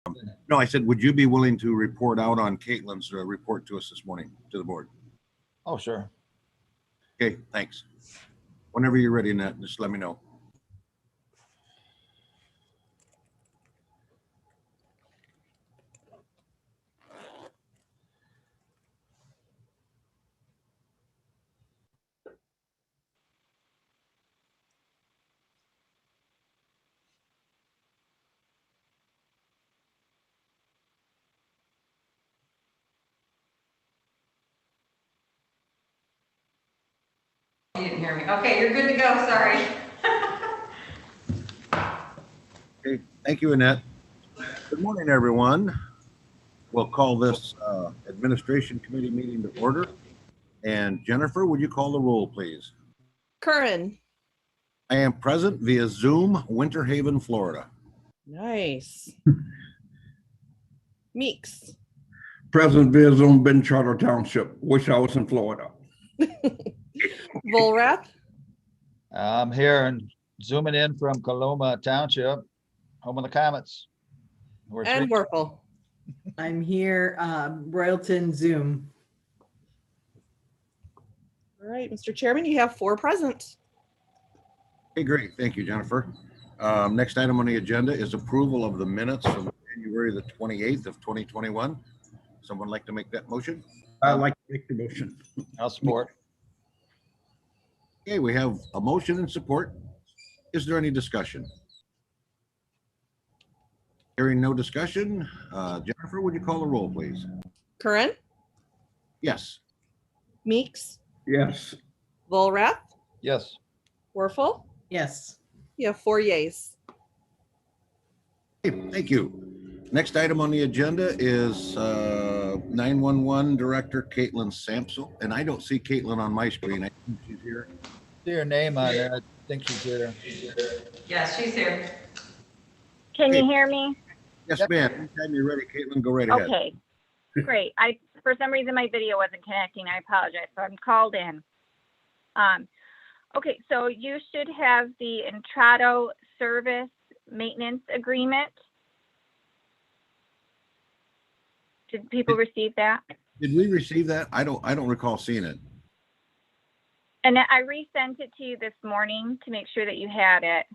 No, I said, would you be willing to report out on Caitlin's report to us this morning to the board? Oh, sure. Okay, thanks. Whenever you're ready, Annette, just let me know. You didn't hear me. Okay, you're good to go. Sorry. Okay, thank you, Annette. Good morning, everyone. We'll call this Administration Committee meeting to order. And Jennifer, would you call the roll, please? Curran. I am present via Zoom, Winter Haven, Florida. Nice. Meeks. Present via Zoom, Ben Charter Township. Wish I was in Florida. Volrath. I'm here and zooming in from Coloma Township, home of the Comets. We're And three- Werfel. I'm here, Royalton Zoom. All right, Mr. Chairman, you have 4 present. Okay, great. Thank you, Jennifer. Next item on the agenda is approval of the minutes from January the 28th of 2021. Someone like to make that motion? I'd like to make the motion. I'll support. Okay, we have a motion and support. Is there any discussion? Hearing no discussion, Jennifer, would you call the roll, please? Curran. Yes. Meeks. Yes. Volrath. Yes. Werfel. Yes. You have 4 yeas. Okay, thank you. Next item on the agenda is 911 Director Caitlin Samsel, and I don't see Caitlin on my screen. I think she's here. See her name on there. I think she's here. Yes, she's here. Can Hey. you hear me? Yes, ma'am. Anytime you're ready, Caitlin, go right ahead. Okay, great. For some reason, my video wasn't connecting. I apologize. So I'm called in. Okay, so you should have the Entrado service maintenance agreement. Did people receive that? Did we receive that? I don't recall seeing it. And I resent it to you this morning to make sure that you had it.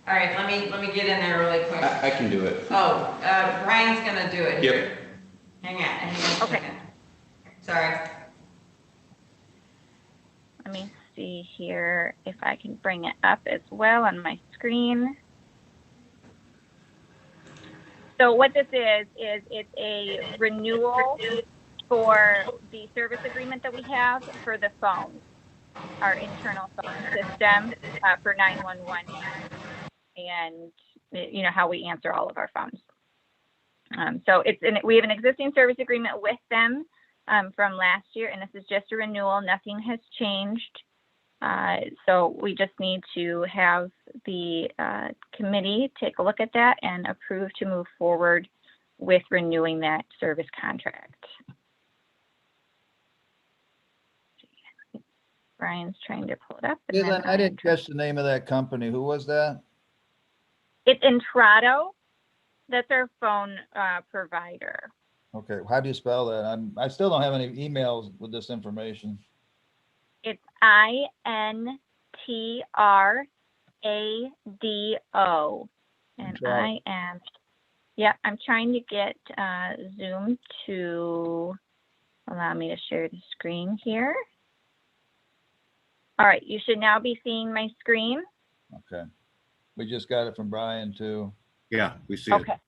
All right, let me get in there really quick. I can do it. Oh, Brian's gonna do it. Yep. Hang on a Okay. second. Sorry. Let me see here if I can bring it up as well on my screen. So what this is it's a renewal for the service agreement that we have for the phones, our internal phone system for 911, and you know how we answer all of our phones. So we have an existing service agreement with them from last year, and this is just a renewal. Nothing has changed. So we just need to have the committee take a look at that and approve to move forward with renewing that service contract. Brian's trying to pull it up. and then Caitlin, I didn't catch the name of that company. Who was that? It's Entrado. That's our phone provider. Okay, how do you spell that? I still don't have any emails with this information. It's INTRADO. And Entrado. I'm trying to get Zoom to allow me to share the screen here. All right, you should now be seeing my screen. Okay. We just got it from Brian too. Yeah, we see it. Okay.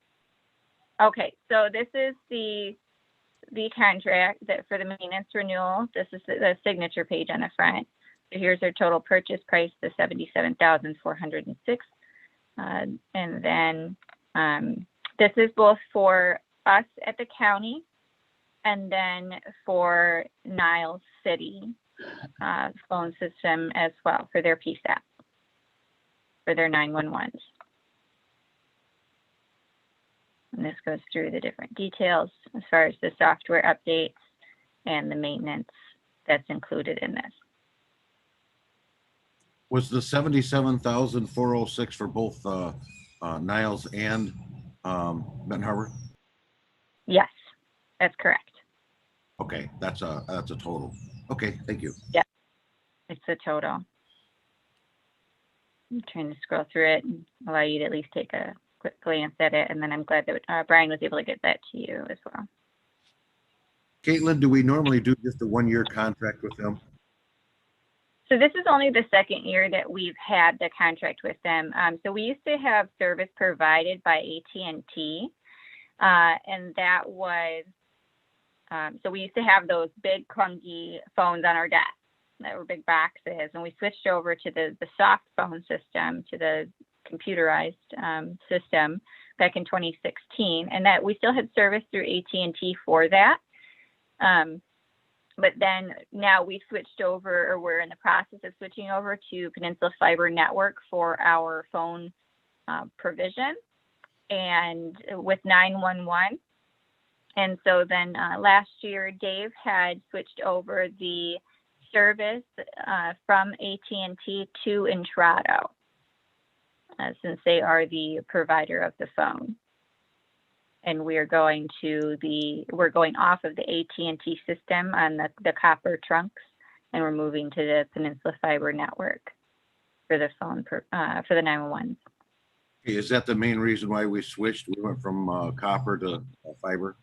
Okay, so this is the contract that for the maintenance renewal. This is the signature page on the front. So here's our total purchase price, the $77,406. And then this is both for us at the county and then for Niles City phone system as well for their PSAP, for their 911s. And this goes through the different details as far as the software updates and the maintenance that's included in this. Was the 77,406 for both Niles and Benton Harbor? Yes, that's correct. Okay, that's a total. Okay, thank you. It's a total. I'm trying to scroll through it and allow you to at least take a quick glance at it, and then I'm glad that Brian was able to get that to you as well. Caitlin, do we normally do just a 1-year contract with them? So this is only the second year that we've had the contract with them. So we used to have service provided by AT&T, and that was, so we used to have those big clunky phones on our desk that were big boxes, and we switched over to the soft phone system, to the computerized system back in 2016, and that we still had service through AT&T for that. But then now we've switched over, or we're in the process of switching over to Peninsula Fiber Network for our phone provision, and with 911. And so then last year, Dave had switched over the service from AT&T to Intrado, since they are the provider of the phone. And we're going off of the AT&T system on the copper trunks, and we're moving to the Peninsula Fiber Network for the phone, for the 911. Okay, is that the main reason why we switched? We went from copper to fiber?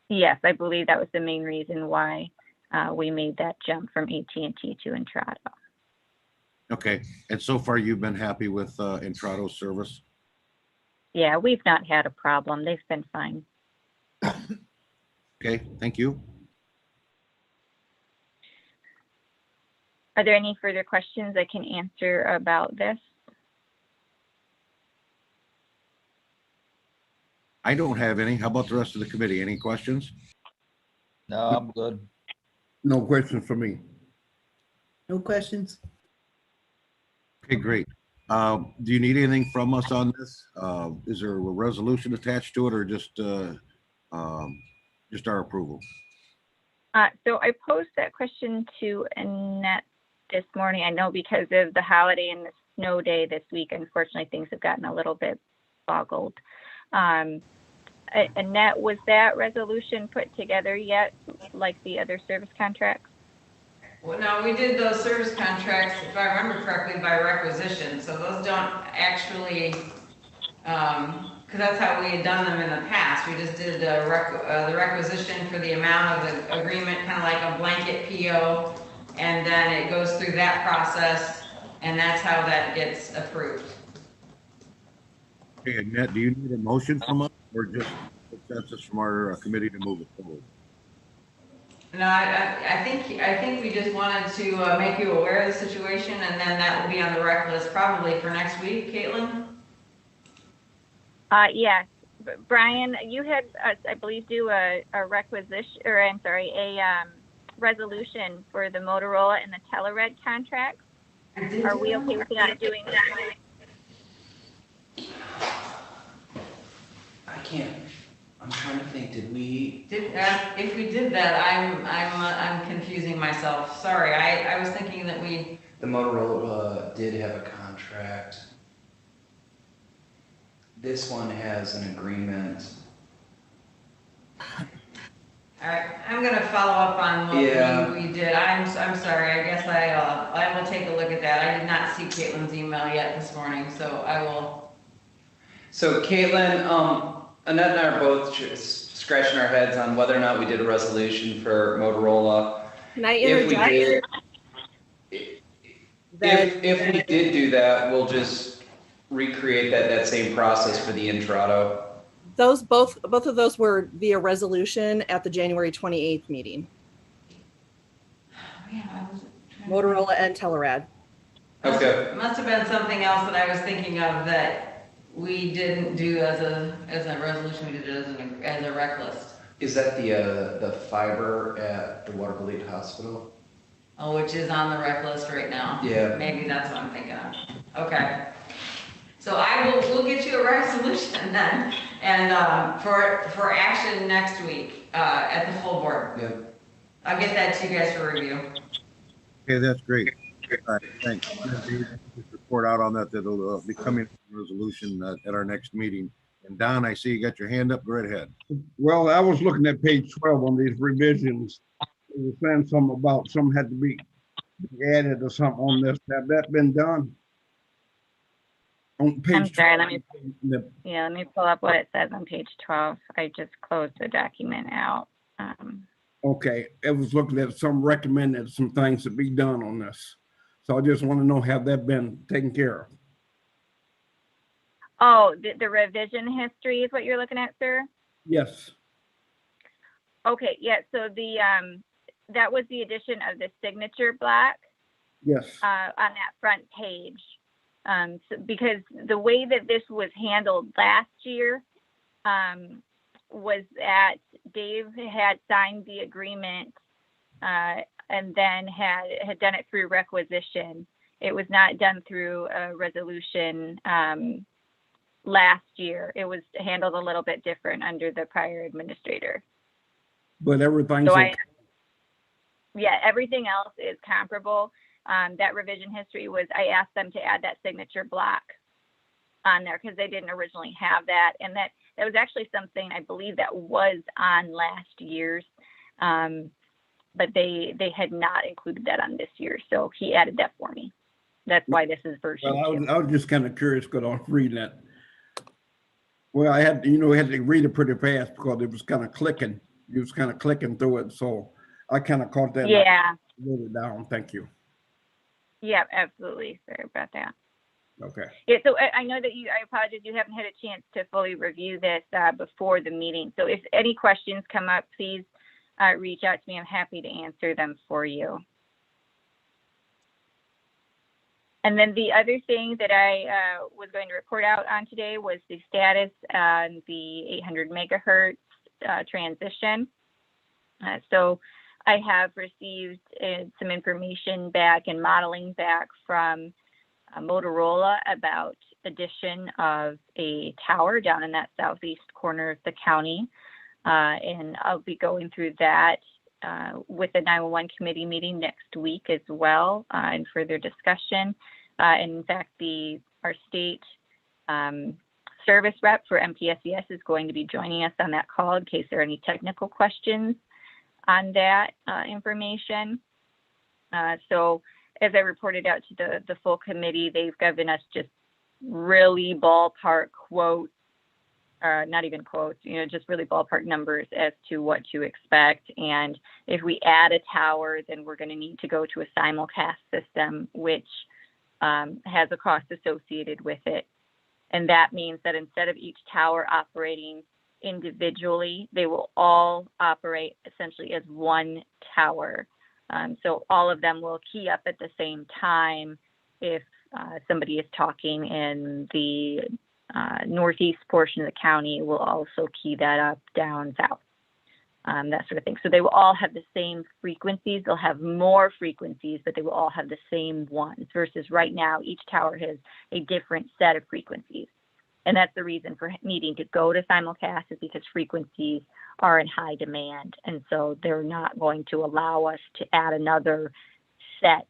Yes, I believe that was the main reason why we made that jump from AT&T to Intrado. Okay, and so far you've been happy with Intrado's service? Yeah, we've not had a problem. They've been fine. Okay, thank you. Are there any further questions I can answer about this? I don't have any. How about the rest of the committee? Any questions? No, I'm good. No questions for me. No questions? Okay, great. Do you need anything from us on this? Is there a resolution attached to it, or just our approval? So I posed that question to Annette this morning. I know because of the holiday and the snow day this week, unfortunately, things have gotten a little bit boggled. Annette, was that resolution put together yet, like the other service contracts? Well, no, we did those service contracts, if I remember correctly, by requisition, so those don't actually, because that's how we had done them in the past. We just did the requisition for the amount of the agreement, kind of like a blanket PO, and then it goes through that process, and that's how that gets approved. Okay, Annette, do you need a motion from us, or just consensus from our committee to move it forward? No, I think we just wanted to make you aware of the situation, and then that will be on the rec list probably for next week, Caitlin? Yes. Brian, you had, I believe, do a requisition, or I'm sorry, a resolution for the Motorola and the Telered contracts. Are we okay with not doing that? I can't. I'm trying to think. Did we? If we did that, I'm confusing myself. Sorry, I was thinking that we. The Motorola did have a contract. This one has an agreement. All right, I'm gonna follow up on what we did. I'm sorry. I guess I will take a look at that. I did not see Caitlin's email yet this morning, so I will. So Caitlin, Annette and I are both just scratching our heads on whether or not we did a resolution for Motorola. Can I If we interject? did, That- if we did do that, we'll just recreate that same process for the Intrado. Those both of those were via resolution at the January 28th meeting. Yeah, I was trying to- Motorola and Telerad. Okay. Must have been something else that I was thinking of that we didn't do as a resolution. We did it as a rec list. Is that the fiber at the Waterville Hospital? Oh, which is on the rec list right now. Yeah. Maybe that's what I'm thinking of. Okay. So we'll get you a resolution then, and for action next week at the full board. Yeah. I'll get that to you guys for review. Okay, that's great. All right, thanks. Just report out on that. That'll be coming to resolution at our next meeting. And Don, I see you got your hand up. Go right ahead. Well, I was looking at page 12 on these revisions. It was saying something about some had to be added or something on this. Have that been done? On page I'm sorry, 12, let me pull up what it says on page 12. I just closed the document out. Okay, I was looking at some recommended some things to be done on this. So I just want to know, have that been taken care of? Oh, the revision history is what you're looking at, sir? Yes. Okay, yeah, so that was the addition of the signature block Yes. on that front page. So because the way that this was handled last year was that Dave had signed the agreement and then had done it through requisition. It was not done through a resolution last year. It was handled a little bit different under the prior administrator. But everything's So okay. yeah, everything else is comparable. That revision history was, I asked them to add that signature block on there because they didn't originally have that. And that was actually something I believe that was on last year's, but they had not included that on this year. So he added that for me. That's why this is version Well, 2. I was just kind of curious because I was reading that. Well, I had, had to read it pretty fast because it was kind of clicking. It was kind of clicking through it. So I kind of caught that. Yeah. Wrote it down. Thank you. Yeah, absolutely. Sorry about that. Okay. Yeah, so I know that I apologize, you haven't had a chance to fully review this before the meeting. So if any questions come up, please reach out to me. I'm happy to answer them for you. And then the other thing that I was going to report out on today was the status on the 800 megahertz transition. So I have received some information back and modeling back from Motorola about addition of a tower down in that southeast corner of the county. And I'll be going through that with the 911 committee meeting next week as well in further discussion. And in fact, our state service rep for MPSES is going to be joining us on that call in case there are any technical questions on that information. So as I reported out to the full committee, they've given us just really ballpark quotes, not even quotes, just really ballpark numbers as to what to expect. And if we add a tower, then we're going to need to go to a simulcast system, which has a cost associated with it. And that means that instead of each tower operating individually, they will all operate essentially as one tower. So all of them will key up at the same time if somebody is talking in the northeast portion of the county, will also key that up down south, that sort of thing. So they will all have the same frequencies. They'll have more frequencies, but they will all have the same ones versus right now, each tower has a different set of frequencies. And that's the reason for needing to go to simulcast, is because frequencies are in high demand. And so they're not going to allow us to add another set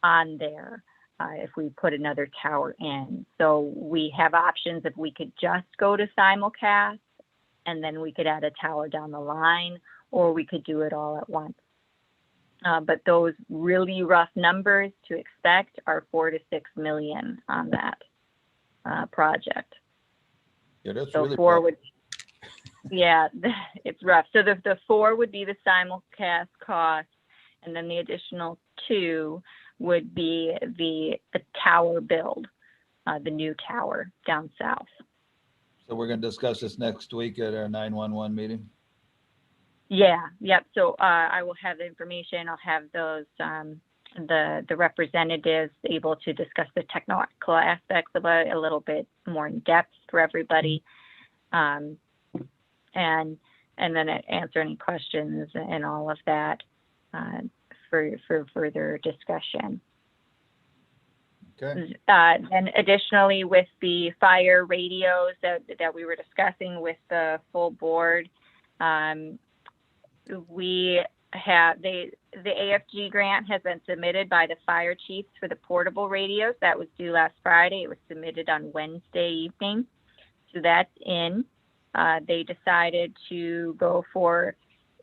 on there if we put another tower in. So we have options if we could just go to simulcast and then we could add a tower down the line, or we could do it all at once. But those really rough numbers to expect are 4 to 6 million on that project. Yeah, that's So really 4 rough. would, yeah, it's rough. So the 4 would be the simulcast cost, and then the additional 2 would be the tower build, the new tower down south. So we're going to discuss this next week at our 911 meeting. Yeah, yep. So I will have the information. I'll have those the representatives able to discuss the technical aspects of it a little bit more in depth for everybody, and then answer any questions and all of that for further discussion. Okay. And additionally, with the fire radios that we were discussing with the full board, we have the AFG grant has been submitted by the fire chiefs for the portable radios. That was due last Friday. It was submitted on Wednesday evening. So that's in. They decided to go for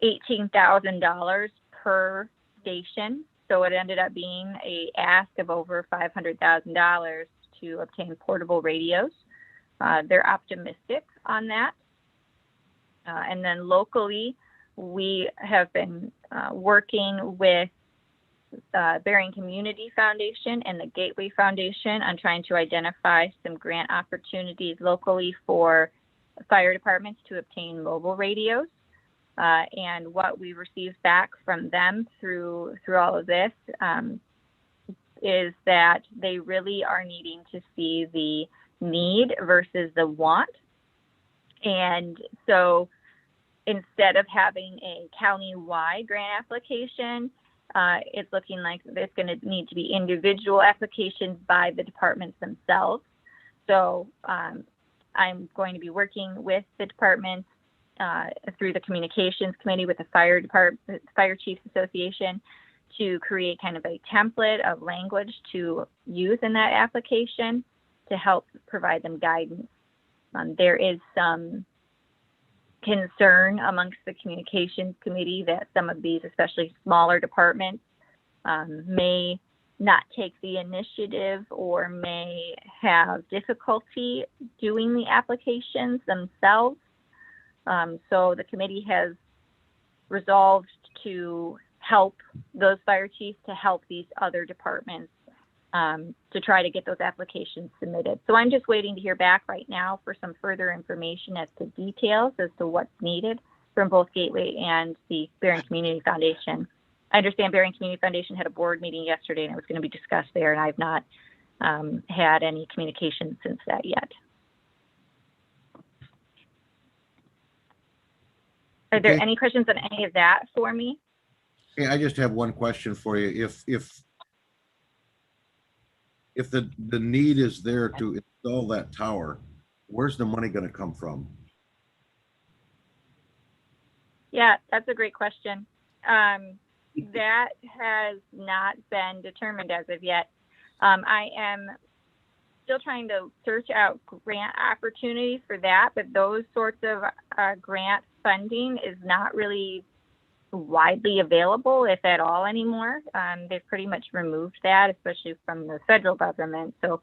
$18,000 per station. So it ended up being a ask of over $500,000 to obtain portable radios. They're optimistic on that. And then locally, we have been working with Bering Community Foundation and the Gateway Foundation on trying to identify some grant opportunities locally for fire departments to obtain mobile radios. And what we received back from them through all of this is that they really are needing to see the need versus the want. And so instead of having a county-wide grant application, it's looking like there's going to need to be individual applications by the departments themselves. So I'm going to be working with the departments through the communications committee with the fire chiefs association to create kind of a template of language to use in that application to help provide them guidance. There is some concern amongst the communications committee that some of these, especially smaller departments, may not take the initiative or may have difficulty doing the applications themselves. So the committee has resolved to help those fire chiefs to help these other departments to try to get those applications submitted. So I'm just waiting to hear back right now for some further information as to details as to what's needed from both Gateway and the Bering Community Foundation. I understand Bering Community Foundation had a board meeting yesterday and it was going to be discussed there, and I've not had any communication since that yet. Are there Okay. any questions on any of that for me? Yeah, I just have one question for you. If the need is there to install that tower, where's the money going to come from? Yeah, that's a great question. That has not been determined as of yet. I am still trying to search out grant opportunities for that, but those sorts of grant funding is not really widely available, if at all, anymore. They've pretty much removed that, especially from the federal government. So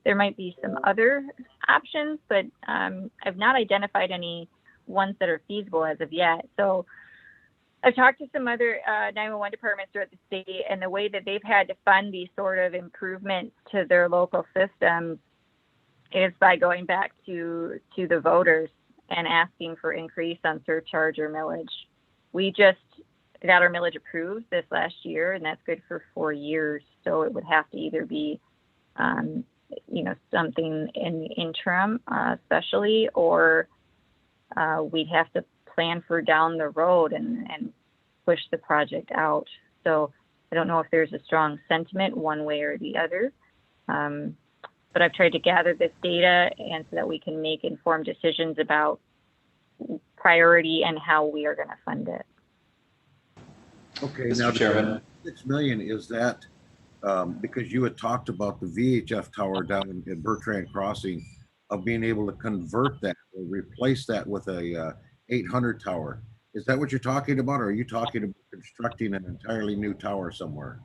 there might be some other options, but I've not identified any ones that are feasible as of yet. So I've talked to some other 911 departments throughout the state, and the way that they've had to fund these sort of improvements to their local system is by going back to the voters and asking for increase on surcharge or millage. We just got our millage approved this last year, and that's good for 4 years. So it would have to either be, something in the interim, especially, or we'd have to plan for down the road and push the project out. So I don't know if there's a strong sentiment one way or the other. But I've tried to gather this data and so that we can make informed decisions about priority and how we are going to fund it. Okay, now Mr. Chairman. 6 million, is that because you had talked about the VHF tower down in Bertrand Crossing of being able to convert that or replace that with a 800 tower? Is that what you're talking about, or are you talking about constructing an entirely new tower somewhere?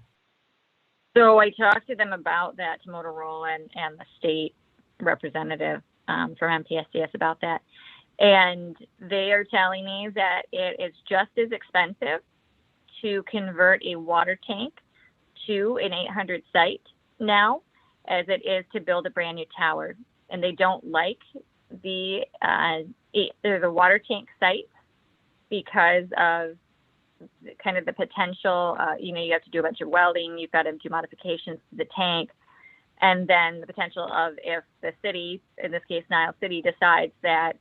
So I talked to them about that, to Motorola and the state representative from MTSDS about that. And they are telling me that it is just as expensive to convert a water tank to an 800 site now as it is to build a brand new tower. And they don't like the water tank sites because of kind of the potential, you have to do a bunch of welding, you've got to do modifications to the tank. And then the potential of if the city, in this case, Niles City, decides that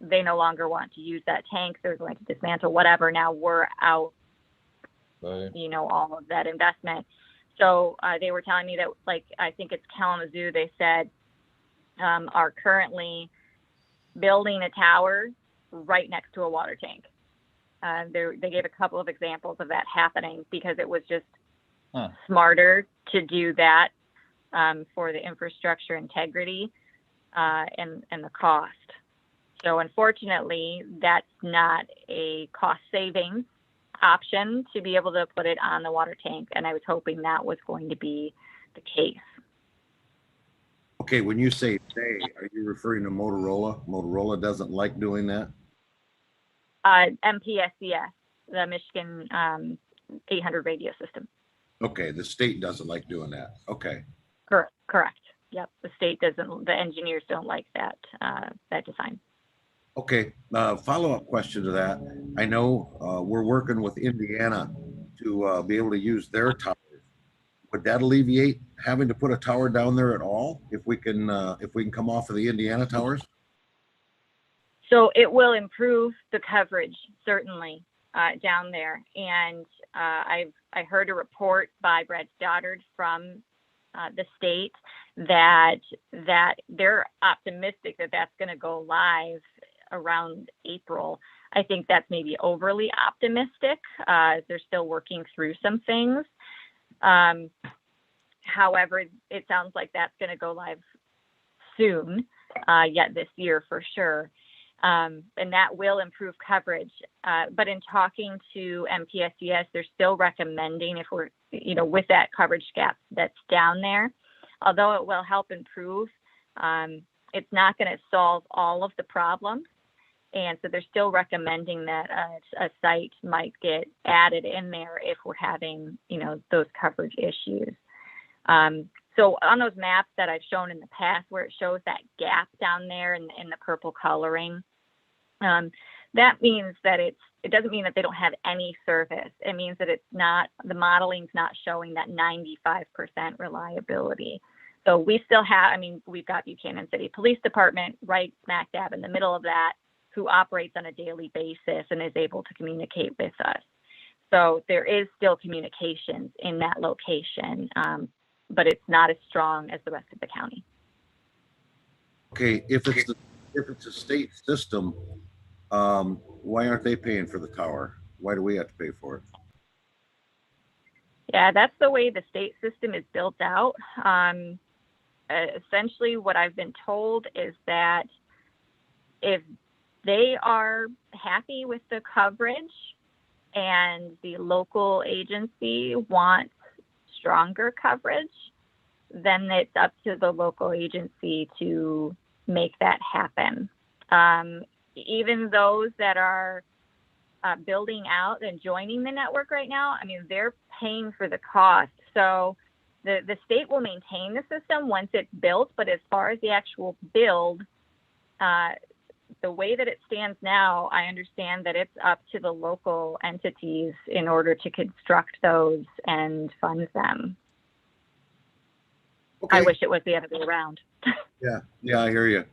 they no longer want to use that tank, they're going to dismantle whatever. Now we're out, Right. all of that investment. So they were telling me that, I think it's Kalamazoo, they said, are currently building a tower right next to a water tank. They gave a couple of examples of that happening because it was just smarter to do that for the infrastructure integrity and the cost. So unfortunately, that's not a cost savings option to be able to put it on the water tank. And I was hoping that was going to be the case. Okay, when you say they, are you referring to Motorola? Motorola doesn't like doing that? MPSCS, the Michigan 800 radio system. Okay, the state doesn't like doing that. Okay. Correct. Yep. The state doesn't, the engineers don't like that, that design. Okay, follow-up question to that. I know we're working with Indiana to be able to use their towers. Would that alleviate having to put a tower down there at all if we can come off of the Indiana towers? So it will improve the coverage, certainly, down there. And I heard a report by Brad Stoddard from the state that they're optimistic that that's going to go live around April. I think that's maybe overly optimistic. They're still working through some things. However, it sounds like that's going to go live soon, yet this year for sure. And that will improve coverage. But in talking to MPSCS, they're still recommending, if we're, with that coverage gap that's down there, although it will help improve, it's not going to solve all of the problems. And so they're still recommending that a site might get added in there if we're having, those coverage issues. So on those maps that I've shown in the past where it shows that gap down there in the purple coloring, that means that it doesn't mean that they don't have any service. It means that the modeling's not showing that 95% reliability. So we still have, we've got Buchanan City Police Department right smack dab in the middle of that, who operates on a daily basis and is able to communicate with us. So there is still communications in that location, but it's not as strong as the rest of the county. Okay, if it's a state system, why aren't they paying for the tower? Why do we have to pay for it? Yeah, that's the way the state system is built out. Essentially, what I've been told is that if they are happy with the coverage and the local agency wants stronger coverage, then it's up to the local agency to make that happen. Even those that are building out and joining the network right now, they're paying for the cost. So the state will maintain the system once it's built, but as far as the actual build, the way that it stands now, I understand that it's up to the local entities in order to construct those and fund them. Okay. I wish it was the other way around. Yeah, I hear you.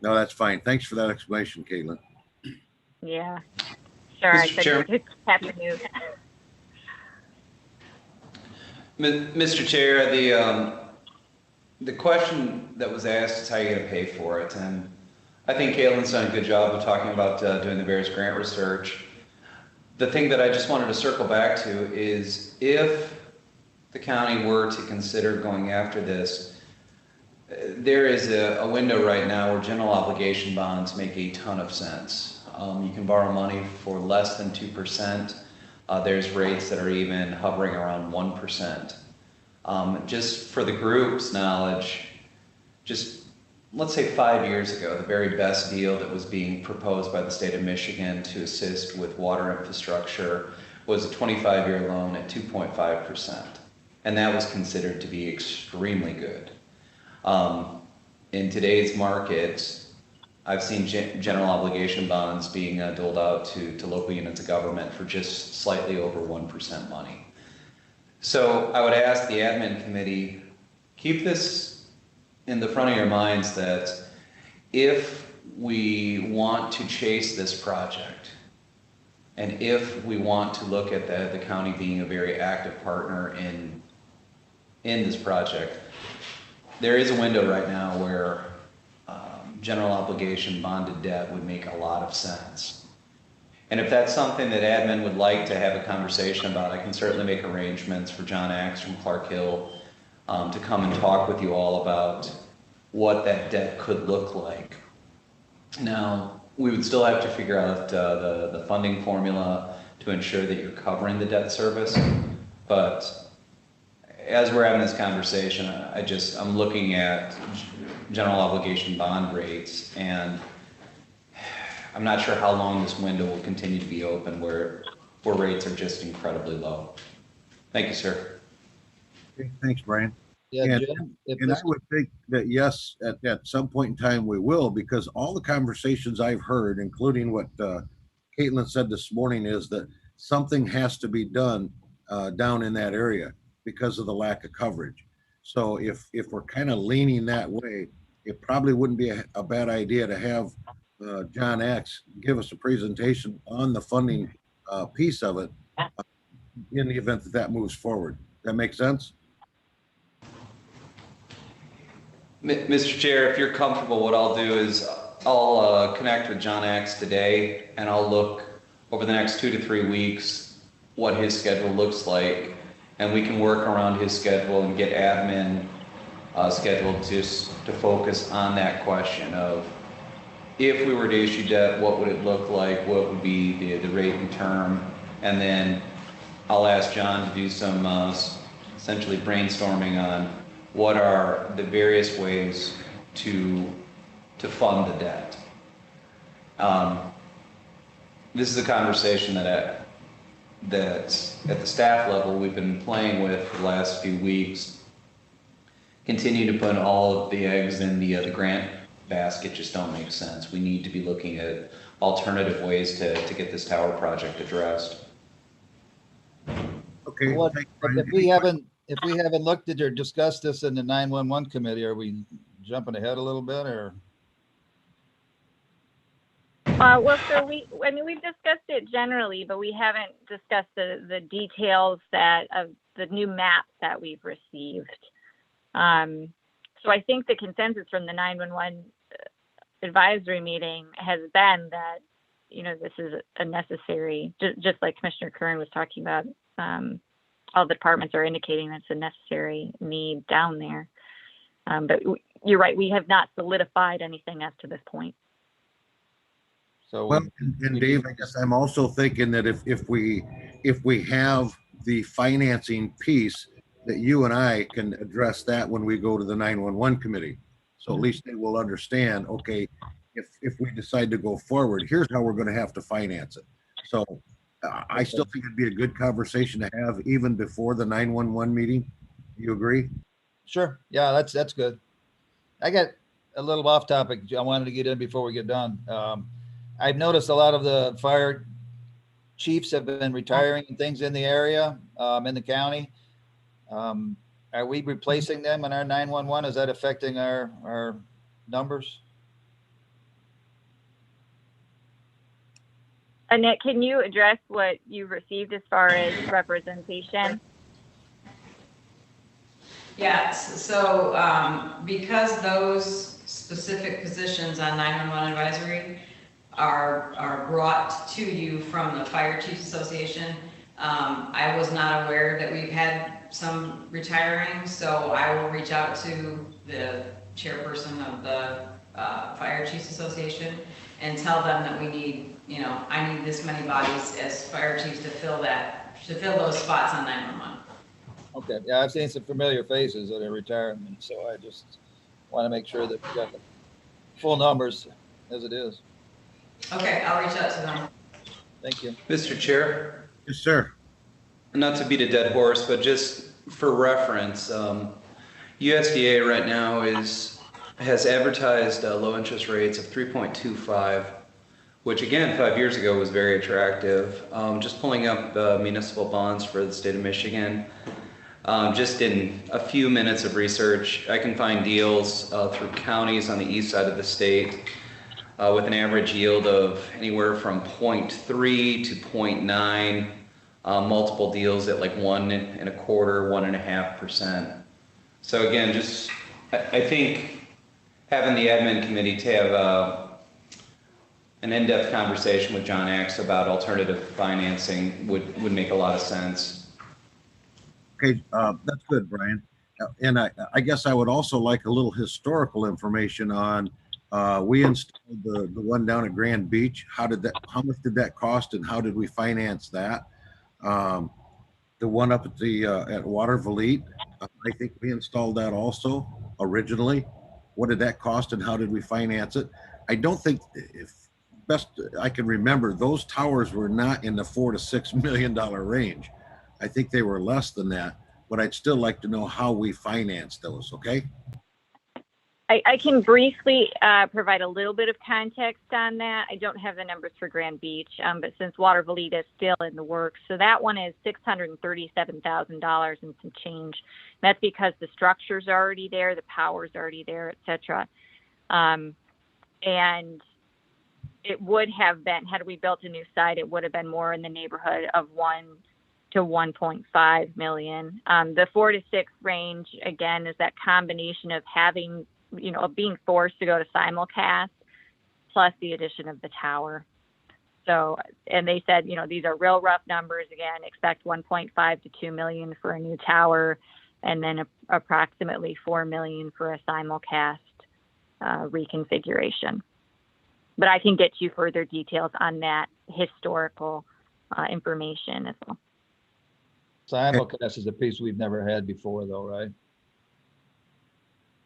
No, that's fine. Thanks for that explanation, Caitlin. Yeah. Sure, I Mr. Chair. said happy news. Mr. Chair, the question that was asked is how you're going to pay for it, and I think Caitlin's done a good job of talking about doing the various grant research. The thing that I just wanted to circle back to is if the county were to consider going after this, there is a window right now where general obligation bonds make a ton of sense. You can borrow money for less than 2%. There's rates that are even hovering around 1%. Just for the group's knowledge, just let's say 5 years ago, the very best deal that was being proposed by the state of Michigan to assist with water infrastructure was a 25-year loan at 2.5%. And that was considered to be extremely good. In today's market, I've seen general obligation bonds being doled out to local units of government for just slightly over 1% money. So I would ask the admin committee, keep this in the front of your minds that if we want to chase this project, and if we want to look at the county being a very active partner in this project, there is a window right now where general obligation bonded debt would make a lot of sense. And if that's something that admin would like to have a conversation about, I can certainly make arrangements for John Axe from Clark Hill to come and talk with you all about what that debt could look like. Now, we would still have to figure out the funding formula to ensure that you're covering the debt service. But as we're having this conversation, I'm looking at general obligation bond rates, and I'm not sure how long this window will continue to be open where rates are just incredibly low. Thank you, sir. Okay, thanks, Brian. Yeah, And- Jim, if And I this, would think that yes, at some point in time we will, because all the conversations I've heard, including what Caitlin said this morning, is that something has to be done down in that area because of the lack of coverage. So if we're kind of leaning that way, it probably wouldn't be a bad idea to have John X give us a presentation on the funding piece of it in the event that that moves forward. That makes sense? Mr. Chair, if you're comfortable, what I'll do is I'll connect with John Axe today, and I'll look over the next 2 to 3 weeks what his schedule looks like, and we can work around his schedule and get admin scheduled just to focus on that question of if we were to issue debt, what would it look like, what would be the rate and term, and then I'll ask John to do some essentially brainstorming on what are the various ways to fund the debt. This is a conversation that at the staff level we've been playing with for the last few weeks. Continue to put all of the eggs in the grant basket just don't make sense. We need to be looking at alternative ways to get this tower project addressed. Okay. what, thanks, Brian. if we haven't looked at or discussed this in the 911 committee, are we jumping ahead a little bit, or? Well, so we've discussed it generally, but we haven't discussed the details of the new maps that we've received. So I think the consensus from the 911 advisory meeting has been that, this is a necessary, just like Commissioner Curran was talking about, all the departments are indicating that's a necessary need down there. But you're right, we have not solidified anything as to this point. So Well, and Dave, I guess I'm also thinking that if we have the financing piece, that you and I can address that when we go to the 911 committee. So at least they will understand, okay, if we decide to go forward, here's how we're going to have to finance it. So I still think it'd be a good conversation to have even before the 911 meeting. You agree? Sure. Yeah, that's good. I got a little off topic. I wanted to get in before we get done. I've noticed a lot of the fire chiefs have been retiring and things in the area, in the county. Are we replacing them in our 911? Is that affecting our numbers? Annette, can you address what you received as far as representation? Yes, so because those specific positions on 911 advisory are brought to you from the Fire Chiefs Association, I was not aware that we've had some retiring, so I will reach out to the chairperson of the Fire Chiefs Association and tell them that we need, I need this many bodies as fire chiefs to fill those spots on 911. Okay. Yeah, I've seen some familiar faces that are retiring, so I just want to make sure that we got the full numbers as it is. Okay, I'll reach out to them. Thank you. Mr. Chair, Yes, sir. not to beat a dead horse, but just for reference, USDA right now has advertised low interest rates of 3.25, which again, 5 years ago was very attractive. Just pulling up municipal bonds for the state of Michigan. Just in a few minutes of research, I can find deals through counties on the east side of the state with an average yield of anywhere from 0.3 to 0.9, multiple deals at like 1.25%, 1.5%. So again, just I think having the admin committee to have an in-depth conversation with John Axe about alternative financing would make a lot of sense. Okay, that's good, Brian. And I guess I would also like a little historical information on, we installed the one down at Grand Beach. How much did that cost and how did we finance that? The one up at Water Valete, I think we installed that also originally. What did that cost and how did we finance it? I don't think, if best I can remember, those towers were not in the $4 to $6 million range. I think they were less than that, but I'd still like to know how we financed those, okay? I can briefly provide a little bit of context on that. I don't have the numbers for Grand Beach, but since Water Valete is still in the works, so that one is $637,000 and some change. That's because the structure's already there, the power's already there, et cetera. And it would have been, had we built a new site, it would have been more in the neighborhood of 1 to 1.5 million. The 4 to 6 range, again, is that combination of having, of being forced to go to simulcast plus the addition of the tower. So, and they said, these are real rough numbers. Again, expect 1.5 to 2 million for a new tower, and then approximately 4 million for a simulcast reconfiguration. But I can get you further details on that historical information as well. Simulcast is a piece we've never had before though, right?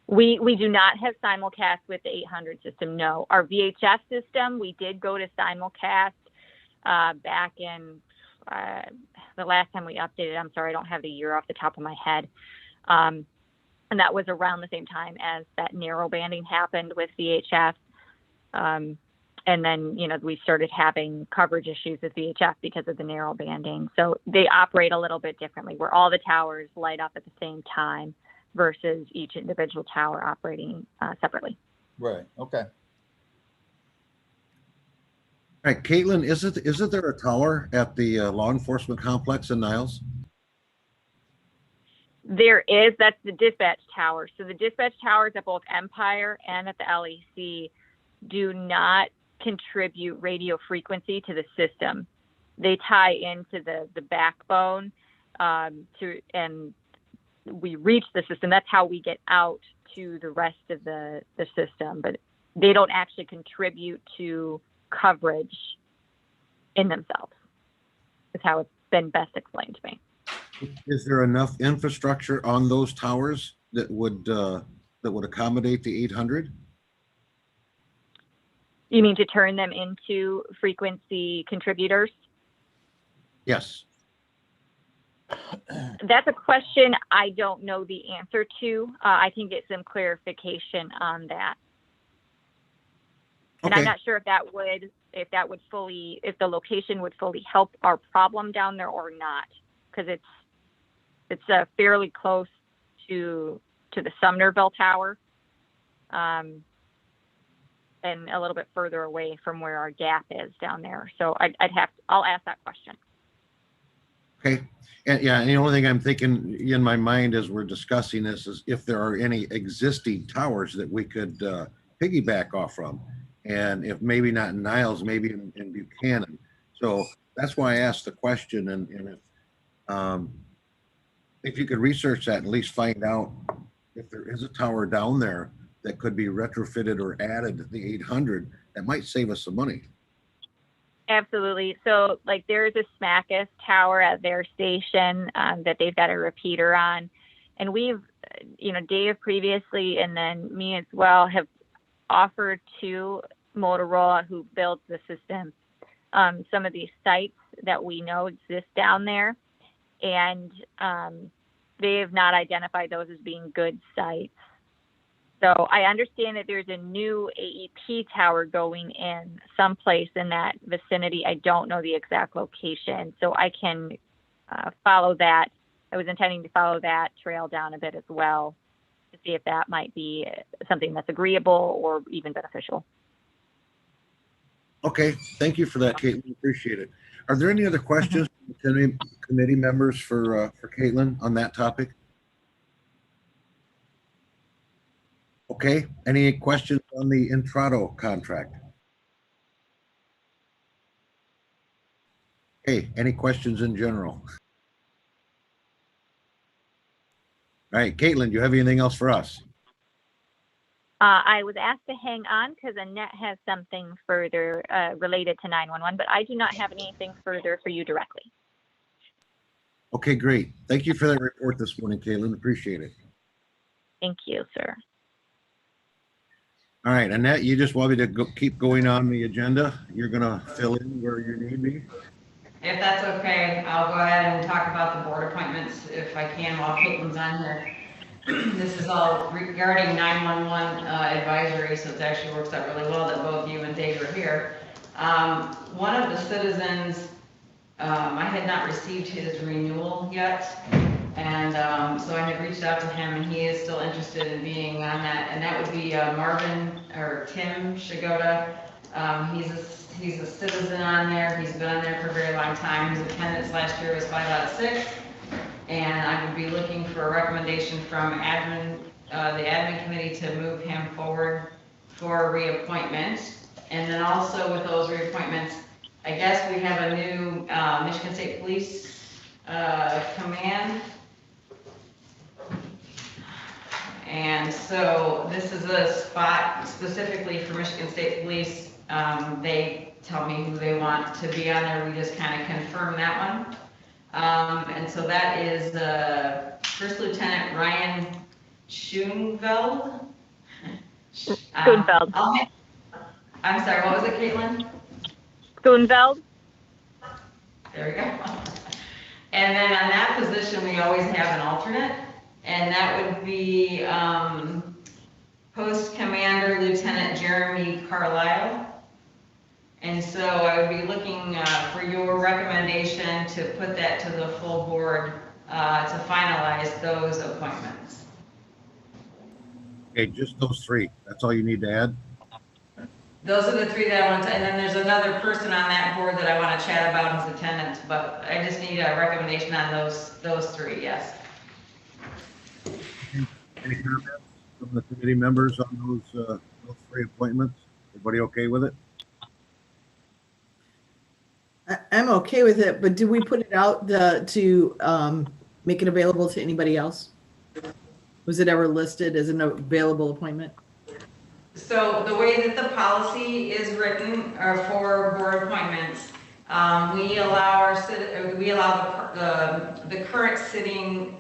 We do not have simulcast with the 800 system, no. Our VHF system, we did go to simulcast back in the last time we updated. I'm sorry, I don't have the year off the top of my head. And that was around the same time as that narrow banding happened with VHF. And then, we started having coverage issues with VHF because of the narrow banding. So they operate a little bit differently, where all the towers light up at the same time versus each individual tower operating separately. Right. Okay. All right, Caitlin, isn't there a tower at the law enforcement complex in Niles? There is, that's the dispatch tower. So the dispatch towers at both Empire and at the LEC do not contribute radio frequency to the system. They tie into the backbone and we reach the system. That's how we get out to the rest of the system, but they don't actually contribute to coverage in themselves. Is how it's been best explained to me. Is there enough infrastructure on those towers that would accommodate the 800? You mean to turn them into frequency contributors? Yes. That's a question I don't know the answer to. I can get some clarification on that. And Okay. I'm not sure if the location would fully help our problem down there or not, because it's fairly close to the Sumnerville Tower, and a little bit further away from where our gap is down there. So I'll ask that question. Okay. And yeah, the only thing I'm thinking in my mind as we're discussing this is if there are any existing towers that we could piggyback off from. And if maybe not in Niles, maybe in Buchanan. So that's why I asked the question. And if you could research that, at least find out if there is a tower down there that could be retrofitted or added to the 800, that might save us some money. Absolutely. So there is a SMACUS tower at their station that they've got a repeater on. And we've, Dave previously, and then me as well, have offered to Motorola, who builds the system, some of these sites that we know exist down there. And they have not identified those as being good sites. So I understand that there's a new AEP tower going in someplace in that vicinity. I don't know the exact location, so I can follow that. I was intending to follow that trail down a bit as well to see if that might be something that's agreeable or even beneficial. Okay, thank you for that, Caitlin. Appreciate it. Are there any other questions from the committee members for Caitlin on that topic? Okay, any questions on the Intrado contract? Okay, any questions in general? All right, Caitlin, do you have anything else for us? I was asked to hang on because Annette has something further related to 911, but I do not have anything further for you directly. Okay, great. Thank you for that report this morning, Caitlin. Appreciate it. Thank you, sir. All right, Annette, you just want me to keep going on the agenda? You're gonna fill in where you need me? If that's okay, I'll go ahead and talk about the board appointments if I can while Caitlin's on here. This is all regarding 911 advisory, so it actually works out really well that both you and Dave are here. One of the citizens, I had not received his renewal yet, and so I had reached out to him, and he is still interested in being on that, and that would be Tim Shigoda. He's a citizen on there. He's been on there for a very long time. His attendance last year was 5 out of 6. And I would be looking for a recommendation from the admin committee to move him forward for reappointment. And then also with those reappointments, I guess we have a new Michigan State Police command. And so this is a spot specifically for Michigan State Police. They tell me who they want to be on there. We just kind of confirm that one. And so that is First Lieutenant Ryan Schoenfeld. Schoenfeld. I'm sorry, what was it, Caitlin? Schoenfeld. There we go. And then on that position, we always have an alternate, and that would be Post Commander Lieutenant Jeremy Carlisle. And so I would be looking for your recommendation to put that to the full board to finalize those appointments. Okay, just those three. That's all you need to add? Those are the three that I want to, and then there's another person on that board that I want to chat about his attendance, but I just need a recommendation on those three, yes. Any comments from the committee members on those three appointments? Everybody okay with it? I'm okay with it, but do we put it out to make it available to anybody else? Was it ever listed as an available appointment? So the way that the policy is written for board appointments, we allow the current sitting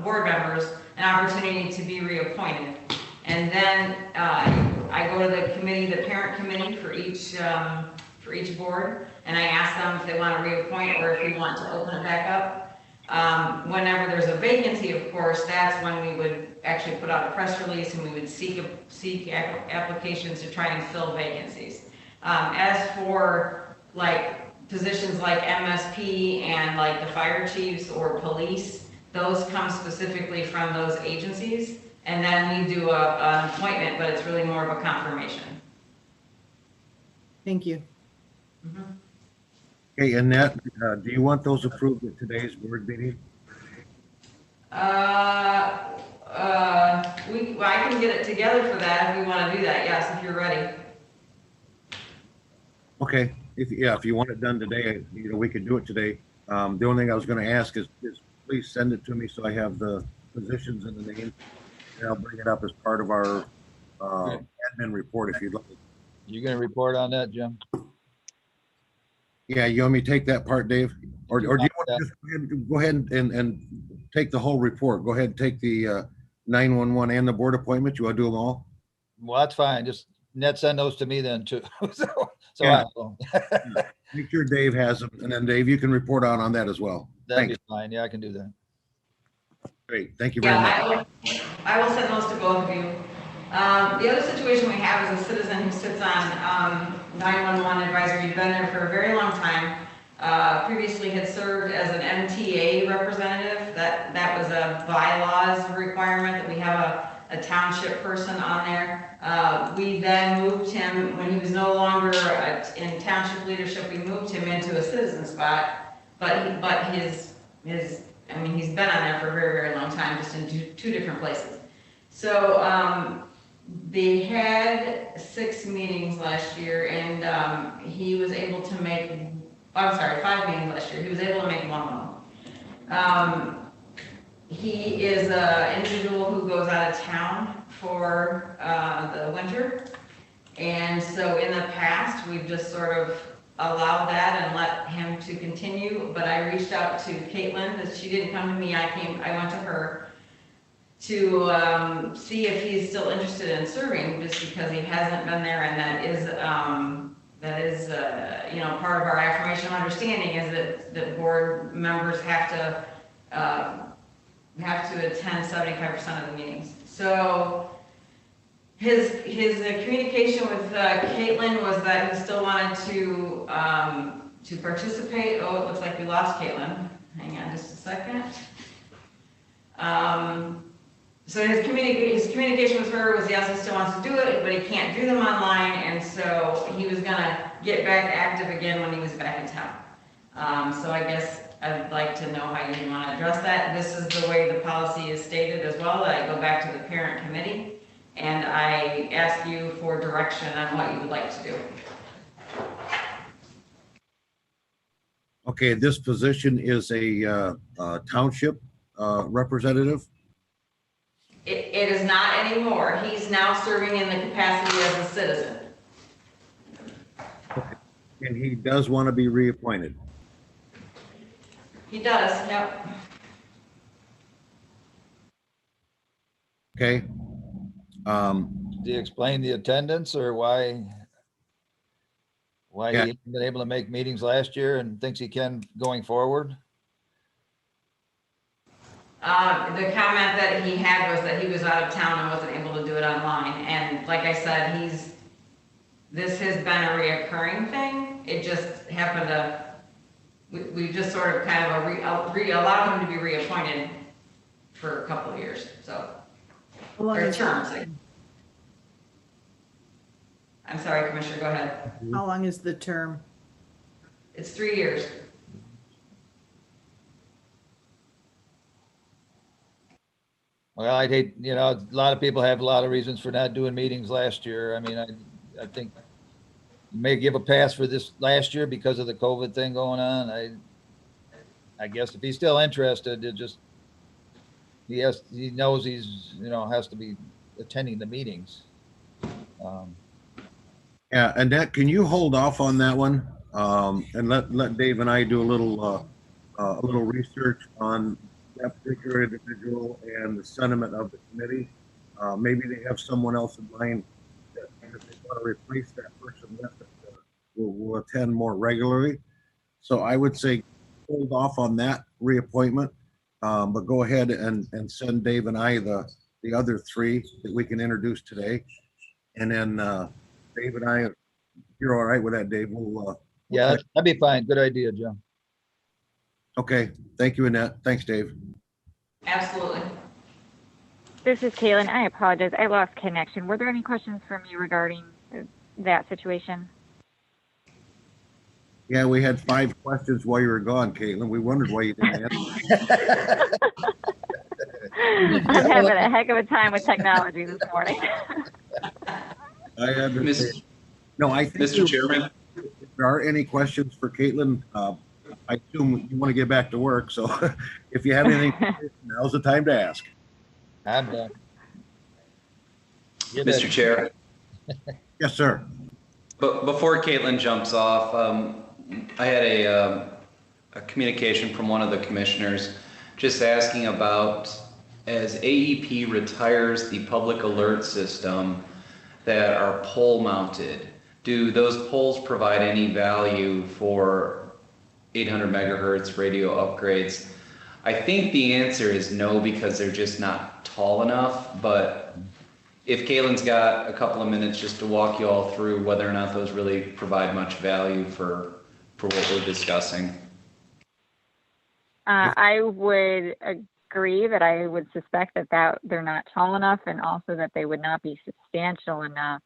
board members an opportunity to be reappointed. And then I go to the committee, the parent committee for each board, and I ask them if they want to reappoint or if we want to open it back up. Whenever there's a vacancy, of course, that's when we would actually put out a press release and we would seek applications to try and fill vacancies. As for like positions like MSP and like the fire chiefs or police, those come specifically from those agencies, and then we do an appointment, but it's really more of a confirmation. Thank you. Mm-hmm. Okay, Annette, do you want those approved at today's board meeting? I can get it together for that if we want to do that. Yes, if you're ready. Okay, if you want it done today, we could do it today. The only thing I was going to ask is please send it to me so I have the positions and the names, and I'll bring it up as part of our admin report if you'd like. You gonna report on that, Jim? Yeah, you want me to take that part, Dave? Or do you want to just go ahead and take the whole report? Go ahead and take the 911 and the board appointments. You want to do them all? Well, that's fine. Just net send those to me then too. so Yeah. I know. Make sure Dave has them, and then Dave, you can report on that as well. That'd Thanks. be fine. Yeah, I can do that. Great, thank you very much. I will send those to both of you. The other situation we have is a citizen who sits on 911 advisory. He's been there for a very long time. Previously had served as an MTA representative. That was a bylaws requirement that we have a township person on there. We then moved him, when he was no longer in township leadership, we moved him into a citizen spot. But he's been on there for a very, very long time, just in two different places. So they had 6 meetings last year, and he was able to make, 5 meetings last year. He was able to make one of them. he is an individual who goes out of town for the winter. And so in the past, we've just sort of allowed that and let him to continue. But I reached out to Caitlin, that she didn't come to me, I went to her to see if he's still interested in serving, just because he hasn't been there, and that is you know, part of our affirmation of understanding is that board members have to attend 75% of the meetings. So his communication with Caitlin was that he still wanted to participate. Oh, it looks like we lost Caitlin. Hang on just a second. So his communication with her was, yes, he still wants to do it, but he can't do them online, and so he was gonna get back active again when he was back in town. So I guess I'd like to know how you want to address that. This is the way the policy is stated as well, that I go back to the parent committee, and I ask you for direction on what you would like to do. Okay, this position is a township representative. It is not anymore. He's now serving in the capacity as a citizen. And he does want to be reappointed. He does, yep. Okay. Do you explain the attendance or why Yeah. he hasn't been able to make meetings last year and thinks he can going forward? The comment that he had was that he was out of town and wasn't able to do it online. And like I said, this has been a reoccurring thing. It just happened to, we just sort of kind of allowed him to be reappointed for a couple of years, so. How long Or is- terms. I'm sorry, Commissioner, go ahead. How long is the term? It's 3 years. Well, I'd hate, you know, a lot of people have a lot of reasons for not doing meetings last year. I mean, I think you may give a pass for this last year because of the COVID thing going on. I guess if he's still interested, he knows he's, you know, has to be attending the meetings. Yeah, Annette, can you hold off on that one? And let Dave and I do a little research on that particular individual and the sentiment of the committee. Maybe they have someone else in mind that if they want to replace that person that will attend more regularly. So I would say hold off on that reappointment, but go ahead and send Dave and I the other three that we can introduce today. And then Dave and I, if you're all right with that, Dave, we'll Yeah, that'd be fine. Good idea, Joe. okay. Thank you, Annette. Thanks, Dave. Absolutely. This is Kaylin. I apologize. I lost connection. Were there any questions for me regarding that situation? Yeah, we had 5 questions while you were gone, Caitlin. We wondered why you didn't answer. I'm having a heck of a time with technology this morning. I understand. No, I think Mr. Chairman, if there are any questions for Caitlin, I assume you want to get back to work. So if you have anything, now's the time to ask. I'm done. You're Mr. done. Chair, Yes, sir. but before Caitlin jumps off, I had a communication from one of the commissioners just asking about, as AEP retires the public alert system that are pole mounted, do those poles provide any value for 800 megahertz radio upgrades? I think the answer is no, because they're just not tall enough, but if Caitlin's got a couple of minutes just to walk you all through whether or not those really provide much value for what we're discussing. I would agree that I would suspect that they're not tall enough, and also that they would not be substantial enough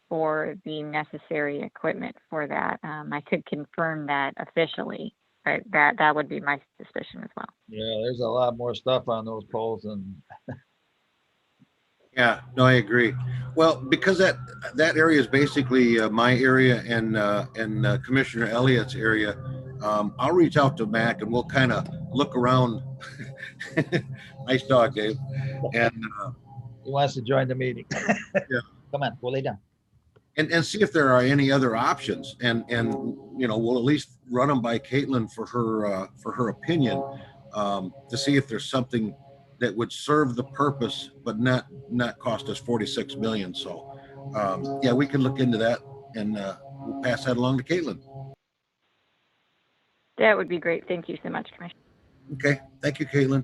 for the necessary equipment for that. I could confirm that officially, but that would be my suspicion as well. Yeah, there's a lot more stuff on those poles than. Yeah, no, I agree. Well, because that area is basically my area and Commissioner Elliott's area, I'll reach out to Mac and we'll kind of look around. Nice dog, Dave. And, He wants to join the meeting. Yeah. Come on, we'll lay down. and see if there are any other options. And, we'll at least run them by Caitlin for her opinion, to see if there's something that would serve the purpose, but not cost us 46 million. So, yeah, we can look into that, and we'll pass that along to Caitlin. That would be great. Thank you so much, Commissioner. Okay, thank you, Caitlin.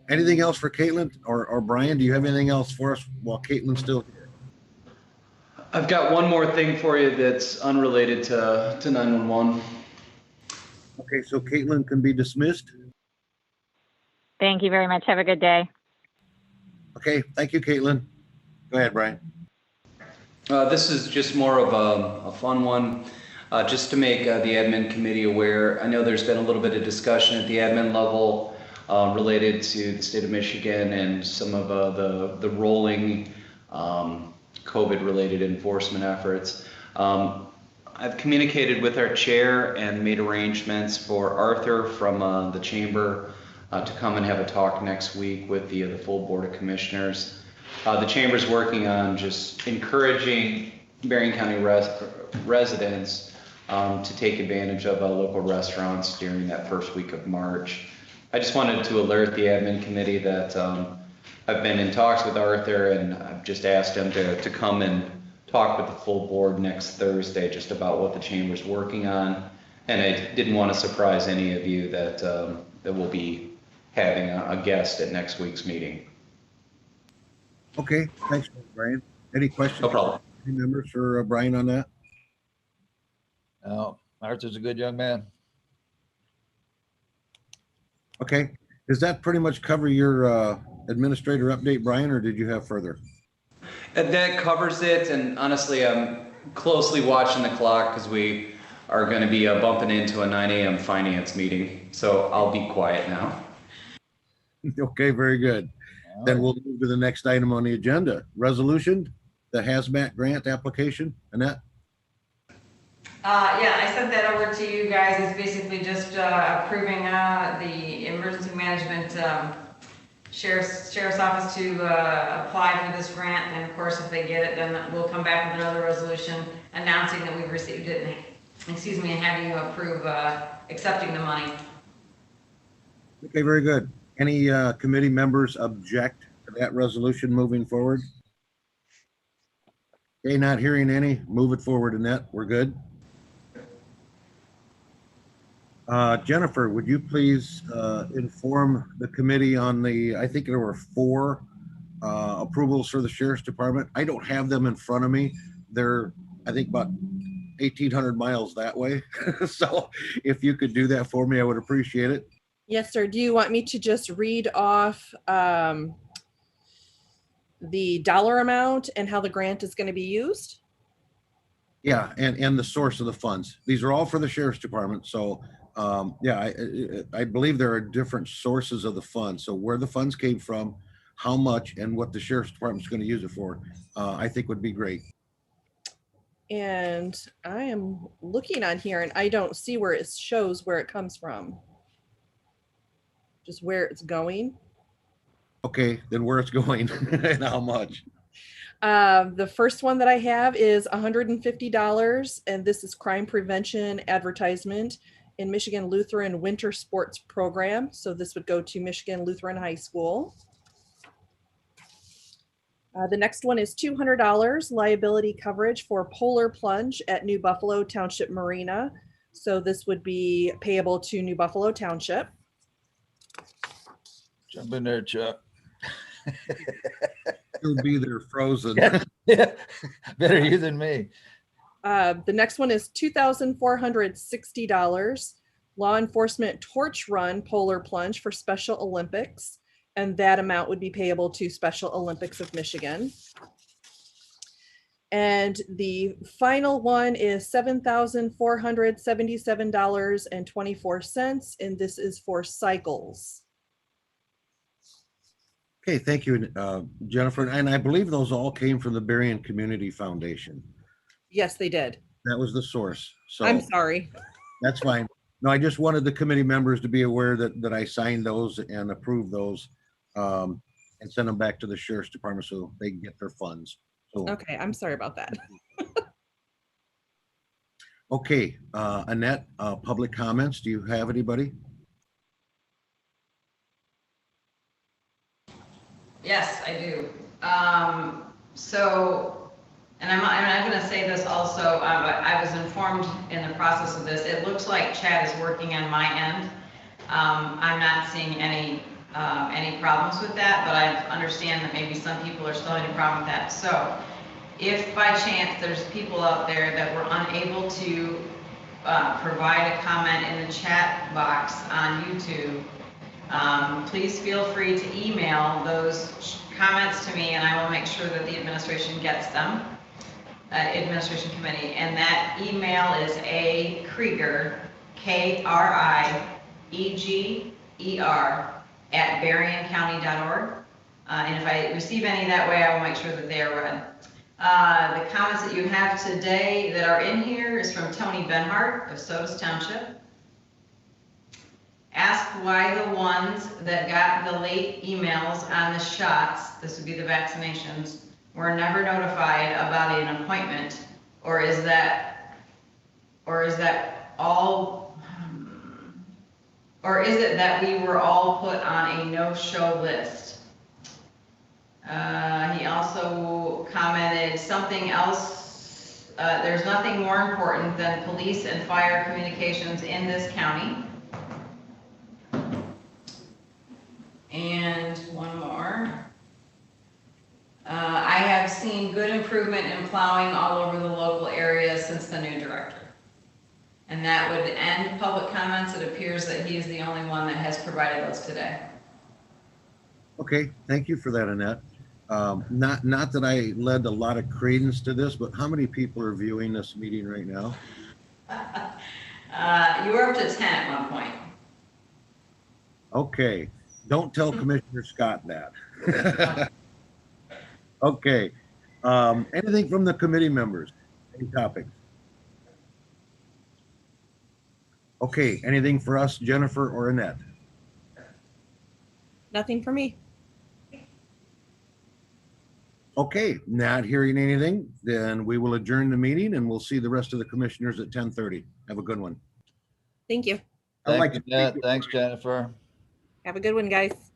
Anything else for Caitlin or Brian? Do you have anything else for us while Caitlin's still here? I've got one more thing for you that's unrelated to 911. Okay, so Caitlin can be dismissed. Thank you very much. Have a good day. Okay, thank you, Caitlin. Go ahead, Brian. This is just more of a fun one, just to make the admin committee aware. I know there's been a little bit of discussion at the admin level related to the state of Michigan and some of the rolling COVID-related enforcement efforts. I've communicated with our chair and made arrangements for Arthur from the chamber to come and have a talk next week with the full Board of Commissioners. The chamber's working on just encouraging Berrien County residents to take advantage of local restaurants during that first week of March. I just wanted to alert the admin committee that I've been in talks with Arthur, and I've just asked him to come and talk with the full board next Thursday just about what the chamber's working on. And I didn't want to surprise any of you that we'll be having a guest at next week's meeting. Okay, thanks, Brian. Any questions? No problem. Any members for Brian on that? Oh, Arthur's a good young man. Okay, does that pretty much cover your administrator update, Brian, or did you have further? That covers it, and honestly, I'm closely watching the clock because we are going to be bumping into a 9 a.m. finance meeting, so I'll be quiet now. Okay, very good. Then we'll move to the next item on the agenda. Resolution, the hazmat grant application. Annette? Yeah, I sent that over to you guys. It's basically just approving the emergency management sheriff's office to apply for this grant. And of course, if they get it, then we'll come back with another resolution announcing that we've received it, and having you approve accepting the money. Okay, very good. Any committee members object to that resolution moving forward? Okay, not hearing any. Move it forward, Annette. We're good. Jennifer, would you please inform the committee on I think there were 4 approvals for the Sheriff's Department. I don't have them in front of me. They're, I think, about 1,800 miles that way. So if you could do that for me, I would appreciate it. Yes, sir. Do you want me to just read off the dollar amount and how the grant is going to be used? Yeah, and the source of the funds. These are all for the Sheriff's Department. So yeah, I believe there are different sources of the funds. So where the funds came from, how much, and what the Sheriff's Department is going to use it for, I think would be great. And I am looking on here and I don't see where it shows where it comes from. Just where it's going. Okay, then where it's going and how much. The first one that I have is $150, and this is crime prevention advertisement in Michigan Lutheran Winter Sports Program. So this would go to Michigan Lutheran High School. The next one is $200 liability coverage for polar plunge at New Buffalo Township Marina. So this would be payable to New Buffalo Township. Jump in there, Chuck. He'll be there frozen. Yeah, better you than me. The next one is $2,460 law enforcement torch run polar plunge for Special Olympics. And that amount would be payable to Special Olympics of Michigan. And the final one is $7,477.24. And this is for cycles. Okay, thank you, Jennifer. And I believe those all came from the Berrien Community Foundation. Yes, they did. That was the source. So I'm sorry. that's fine. No, I just wanted the committee members to be aware that I signed those and approved those, and send them back to the sheriff's department so they can get their funds. So, Okay, I'm sorry about that. okay, Annette, public comments. Do you have anybody? Yes, I do. And I'm gonna say this also, I was informed in the process of this, it looks like chat is working on my end. I'm not seeing any problems with that, but I understand that maybe some people are still having a problem with that. So if by chance there's people out there that were unable to provide a comment in the chat box on YouTube, please feel free to email those comments to me and I will make sure that the administration gets them, administration committee. And that email is A Krieger, KRIEGER @berriencounty.org. And if I receive any that way, I will make sure that they are read. The comments that you have today that are in here is from Tony Benhart of Sodas Township. Ask why the ones that got the late emails on the shots, this would be the vaccinations, were never notified about an appointment, or is that all, or is it that we were all put on a no-show list? He also commented something else, there's nothing more important than police and fire communications in this county. And one more. I have seen good improvement in plowing all over the local area since the new director. And that would end public comments. It appears that he is the only one that has provided those today. Okay, thank you for that, Annette. Not that I led a lot of credence to this, but how many people are viewing this meeting right now? You were up to 10 at one point. Okay, don't tell Commissioner Scott that. Okay, anything from the committee members? Any topics? Okay, anything for us, Jennifer or Annette? Nothing for me. Okay, not hearing anything, then we will adjourn the meeting and we'll see the rest of the commissioners at 10:30. Have a good one. Thank you. I'd like Thanks, to thank Annette. Thanks, Jennifer. Have a good one, guys.